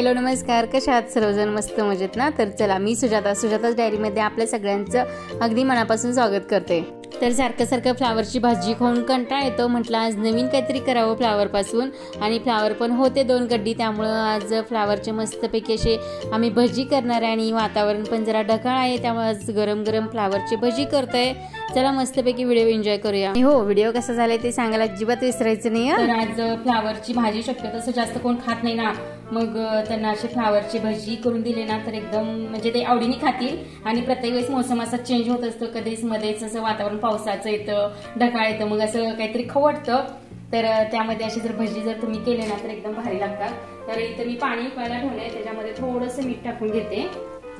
Hello नमस्कार, कशा आहात सर्वजण? मस्त मजेत ना? तर चला, मी सुजाता's डायरीमध्ये आपल्या सगळ्यांचं अगदी मनापासून स्वागत करते. तर सारखं फ्लावरची भाजी खाऊन कंटाळा येतो. म्हटलं आज नवीन काहीतरी करावं फ्लावरपासून, आणि फ्लावर पण होते 2 गड्डी, त्यामुळं आज फ्लावरचे मस्तपैकी असे आम्ही भजी करणार आहे. आणि वातावरण पण जरा ढगाळ आहे, त्यामुळे आज गरम गरम फ्लावरची भजी करतोय. चला मस्तपैकी व्हिडिओ एन्जॉय करूया. हो, व्हिडिओ कसा झालाय ते सांगायला अजिबात विसरायचं नाही. तर आज फ्लावरची भाजी शक्यतो असं जास्त कोण खात नाही ना, मग त्यांना अशी फ्लावरची भजी करून दिली ना तर एकदम म्हणजे ते आवडीने खातील. आणि प्रत्येक वेळेस मोसम असा चेंज होत असतो, कधीच मध्येच असं वातावरण पावसाचं येतं, ढगाळ येतं, मग असं काहीतरी खाऊ वाटतं. तर त्यामध्ये अशी जर भजी जर तुम्ही केले ना तर एकदम भारी लागतात. तर इथं मी पाणी उकळायला ठेवलंय, त्याच्यामध्ये थोडंसं मीठ टाकून घेते.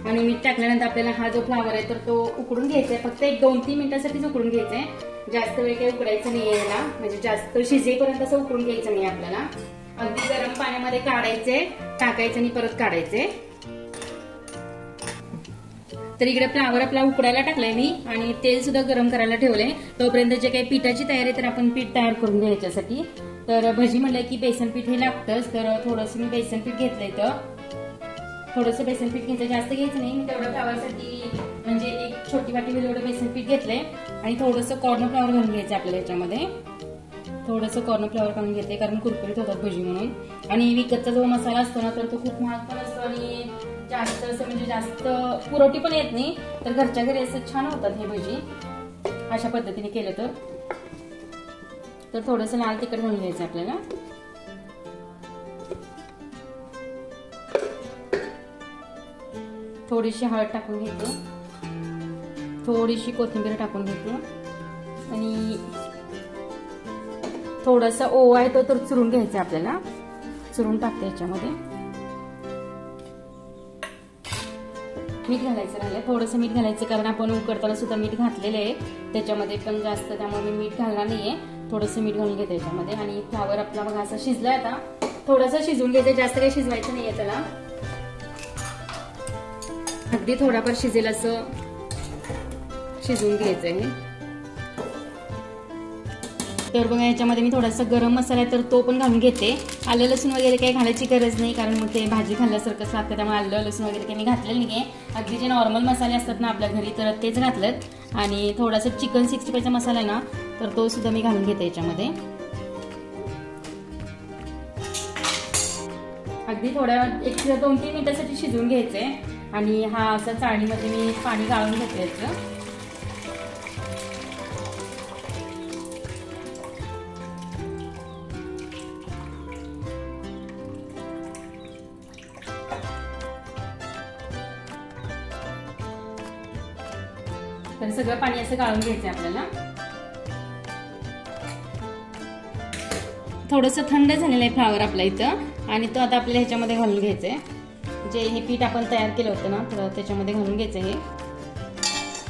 आणि मीठ टाकल्यानंतर आपल्याला हा जो फ्लावर आहे तर तो उकडून घ्यायचा आहे. फक्त 1-2-3 मिनिटासाठीच उकडून घ्यायचंय, जास्त वेळ काही उकडायचं नाहीये याला, म्हणजे जास्त शिजेपर्यंत असं उकडून घ्यायचं नाही आपल्याला. अगदी गरम पाण्यामध्ये काढायचे, टाकायचं आणि परत काढायचे. तर इकडे फ्लावर आपला उकडायला टाकलाय मी, आणि तेल सुद्धा गरम करायला ठेवलंय. तोपर्यंत जे काही पिठाची तयारी तर आपण पीठ तयार करून घ्यायच्यासाठी. तर भजी म्हणलं की बेसन पीठ हे लागतंच. तर थोडंसं मी बेसन पीठ घेतलंय, तर थोडंसं बेसन पीठ घ्यायचं, जास्त घ्यायचं नाही. मी तेवढं फ्लावरसाठी म्हणजे 1 छोटी वाटी एवढं बेसन पीठ घेतलंय. आणि थोडंसं कॉर्नफ्लॉवर घालून घ्यायचं आपल्याला याच्यामध्ये. थोडंसं कॉर्नफ्लॉवर घालून घेते, कारण कुरकुरीत होतात भजी म्हणून. आणि विकतचा जो मसाला असतो ना तर तो खूप महाग पण असतो, आणि जास्त असं म्हणजे जास्त पुरवठी पण येत नाही. तर घरच्या घरी असं छान होतात हे भजी अशा पद्धतीने केलं तर थोडंसं लाल तिखट घालून घ्यायचं आपल्याला. थोडीशी हळद टाकून घेतो, थोडीशी कोथिंबीर टाकून घेतो, आणि थोडासा ओवा आहे तो चुरून घ्यायचा आपल्याला. चुरून टाकते याच्यामध्ये. मीठ घालायचं राहिलं, थोडंसं मीठ घालायचं, कारण आपण उकडताना सुद्धा मीठ घातलेलं आहे त्याच्यामध्ये पण जास्त, त्यामुळे मी मीठ घालणार नाहीये. थोडंसं मीठ घालून घेते याच्यामध्ये. आणि फ्लावर आपला बघा असा शिजलाय, आता थोडंसं शिजवून घ्यायचं, जास्त काही शिजवायचं नाहीये त्याला. अगदी थोडाफार शिजेल असं शिजवून घ्यायचं आहे. तर बघा याच्यामध्ये मी थोडासा गरम मसाला आहे तर तो पण घालून घेते. आलं लसूण वगैरे काही घालायची गरज नाही, कारण मग ते भाजी खाल्ल्यासारखं लागतं, त्यामुळे आलं लसूण वगैरे काही मी घातलेलं नाहीये. अगदी जे नॉर्मल मसाले असतात ना आपल्या घरी तर तेच घातलेत. आणि थोडासा चिकन 65चा मसाला आहे ना तर तो सुद्धा मी घालून घेते याच्यामध्ये. अगदी थोड्या 1-2-3 मिनिटासाठी शिजवून घ्यायचंय. आणि हा असा चाळणीमध्ये मी पाणी गाळून घेते याचं. तर सगळं पाणी असं गाळून घ्यायचंय आपल्याला. थोडंसं थंड झालेलं आहे फ्लावर आपला इथं, आणि तो आता आपल्याला ह्याच्यामध्ये घालून घ्यायचंय. जे हे पीठ आपण तयार केलं होतं ना तर त्याच्यामध्ये घालून घ्यायचं हे.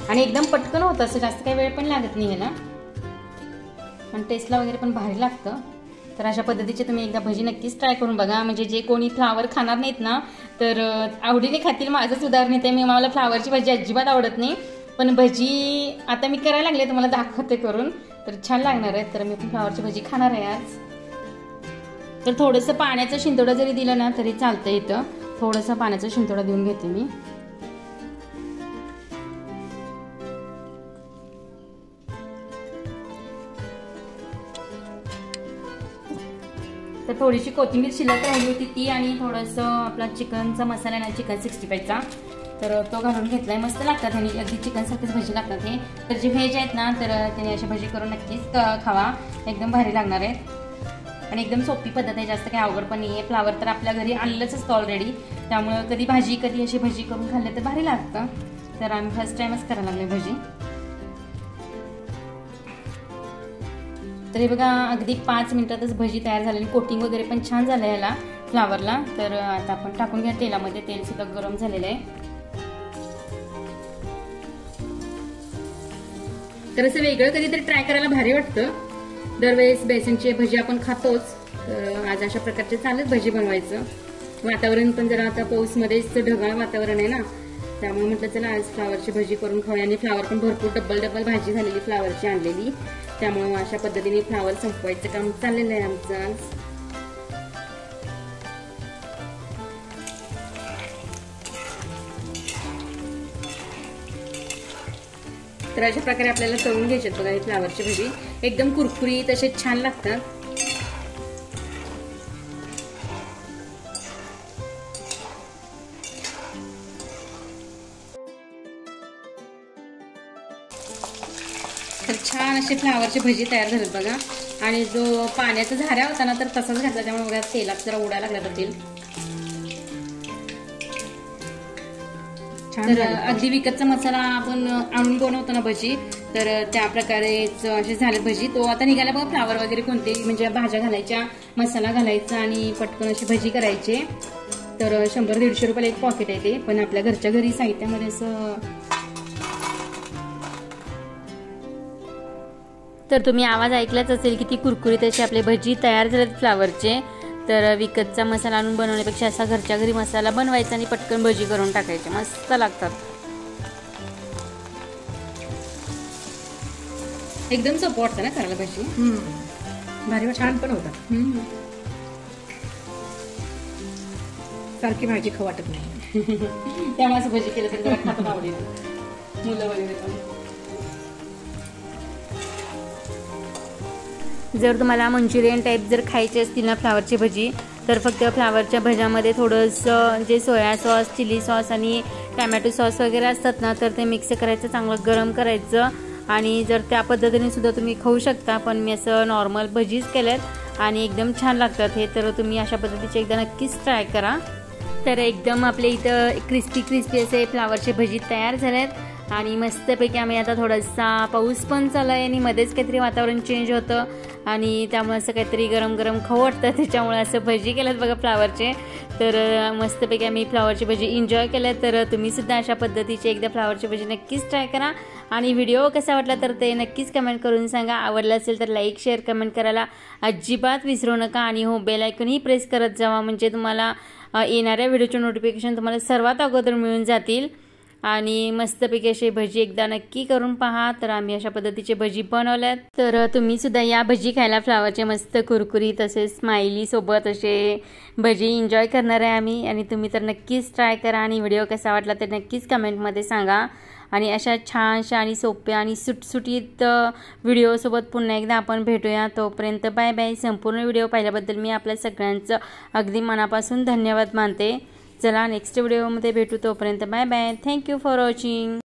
आणि एकदम पटकन होतं, असं जास्त काही वेळ पण लागत नाही ह्याला, आणि टेस्टला वगैरे पण भारी लागतं. तर अशा पद्धतीचे तुम्ही एकदा भजी नक्कीच ट्राय करून बघा. म्हणजे जे कोणी फ्लावर खाणार नाहीत ना तर आवडीने खातील. माझंच उदाहरण येते, मला फ्लावरची भाजी अजिबात आवडत नाही, पण भजी आता मी करायला लागले, तुम्हाला दाखवते करून, तर छान लागणार आहे. तर मी पण फ्लावरची भजी खाणार आहे आज. तर थोडंसं पाण्याचा शिंतोडा जरी दिला ना तरी चालतं. इथं थोडंसं पाण्याचा शिंतोडा देऊन घेते मी. तर थोडीशी कोथिंबीर शिल्लक राहिली होती ती, आणि थोडंसं आपला चिकनचा मसाला आहे ना, चिकन 65चा, तर तो घालून घेतलाय. मस्त लागतात आणि अगदी चिकन सारखीच भजी लागतात हे. तर जे व्हेज आहेत ना तर त्यांनी अशी भजी करून नक्कीच खावा, एकदम भारी लागणार आहेत. आणि एकदम सोपी पद्धत आहे, जास्त काही अवघड पण नाहीये. फ्लावर तर आपल्या घरी आणलंच असतं ऑलरेडी, त्यामुळे कधी भाजी कधी अशी भजी करून खाल्ले तर भारी लागतं. तर आम्ही फर्स्ट टाइमच करायला लागले भजी. तर हे बघा अगदी 5 मिनिटातच भजी तयार झालेली, कोटिंग वगैरे पण छान झालं याला फ्लावरला. तर आता आपण टाकून घ्या तेलामध्ये. तेल सुद्धा गरम झालेलं आहे. तर असं वेगळं कधीतरी ट्राय करायला भारी वाटतं. दरवेळेस बेसनची भजी आपण खातोच, तर आज अशा प्रकारचे चालत भजी बनवायचं. वातावरण पण जरा आता पाऊसमध्येच ढगाळ वातावरण आहे ना, त्यामुळे म्हटलं चला आज फ्लावरची भजी करून खाऊया. आणि फ्लावर पण भरपूर डबल भाजी झालेली फ्लावरची आणलेली, त्यामुळे अशा पद्धतीने फ्लावर संपवायचं काम चाललेलं आहे आमचं आज. तर अशा प्रकारे आपल्याला तळून घ्यायचे बघा ही फ्लावरची भजी, एकदम कुरकुरीत असे छान लागतात. तर छान असे फ्लावरची भजी तयार झाली बघा. आणि जो पाण्याचा झाऱ्या होता ना तर तसाच घातला, त्यामुळे बघा तेलात जरा उडायला लागला तर तेल. तर अगदी विकतचा मसाला आपण आणून बनवतो ना भजी, तर त्या प्रकारेच असे झाले भजी. तो आता निघाला बघा फ्लावर वगैरे कोणते म्हणजे भाज्या घालायच्या, मसाला घालायचा आणि पटकन अशी भजी करायची. तर 100-150 रुपयाला एक पॉकेट आहे ते, पण आपल्या घरच्या घरी साहित्यामध्ये असं. तर तुम्ही आवाज ऐकलाच असेल किती कुरकुरीत अशी आपले भजी तयार झालेत फ्लावरचे. तर विकतचा मसाला आणून बनवण्यापेक्षा असा घरच्या घरी मसाला बनवायचा आणि पटकन भजी करून टाकायचे, मस्त लागतात. एकदम सोपं वाटतं ना करायला भजी. भारी छान पण होतात. सारखी भाजी खाऊ वाटत नाही. त्यामुळे असं भजी केलं तर खातात आवडेल मुलं वगैरे पण. जर तुम्हाला मंचुरियन टाईप जर खायची असतील ना फ्लावरची भजी, तर फक्त फ्लावरच्या भज्यामध्ये थोडंसं जे सोया सॉस, चिली सॉस आणि टॅमॅटो सॉस वगैरे असतात ना, तर ते मिक्स करायचं, चांगलं गरम करायचं. आणि जर त्या पद्धतीने सुद्धा तुम्ही खाऊ शकता, पण मी असं नॉर्मल भजीच केल्यात आणि एकदम छान लागतात हे. तर तुम्ही अशा पद्धतीचे एकदा नक्कीच ट्राय करा. तर एकदम आपले इथं क्रिस्पी असे फ्लावरचे भजी तयार झालेत. आणि मस्तपैकी आम्ही आता थोडासा पाऊस पण चालू आहे आणि मध्येच काहीतरी वातावरण चेंज होतं आणि त्यामुळे असं काहीतरी गरम गरम खाऊ वाटतं, त्याच्यामुळे असं भजी केल्यात बघा फ्लावरचे. तर मस्तपैकी आम्ही फ्लावरची भजी एन्जॉय केल्यात. तर तुम्ही सुद्धा अशा पद्धतीचे एकदा फ्लावरची भजी नक्कीच ट्राय करा. आणि व्हिडिओ कसा वाटला तर ते नक्कीच कमेंट करून सांगा. आवडला असेल तर लाईक, शेअर, कमेंट करायला अजिबात विसरू नका. आणि हो, बेल आयकॉनही प्रेस करत जावा, म्हणजे तुम्हाला येणाऱ्या व्हिडिओचे नोटिफिकेशन तुम्हाला सर्वात अगोदर मिळून जातील. आणि मस्तपैकी अशी भजी एकदा नक्की करून पहा. तर आम्ही अशा पद्धतीचे भजी बनवल्यात. तर तुम्ही सुद्धा या भजी खायला फ्लावरचे मस्त कुरकुरीत असे स्माइली सोबत असे भजी एन्जॉय करणार आहे आम्ही. आणि तुम्ही तर नक्कीच ट्राय करा. आणि व्हिडिओ कसा वाटला तर नक्कीच कमेंटमध्ये सांगा. आणि अशा छानशा आणि सोप्या आणि सुटसुटीत व्हिडिओसोबत पुन्हा एकदा आपण भेटूया. तोपर्यंत बाय बाय. संपूर्ण व्हिडिओ पाहिल्याबद्दल मी आपल्या सगळ्यांचं अगदी मनापासून धन्यवाद मानते. चला नेक्स्ट व्हिडिओमध्ये भेटू. तोपर्यंत bye bye. Thank you for watching.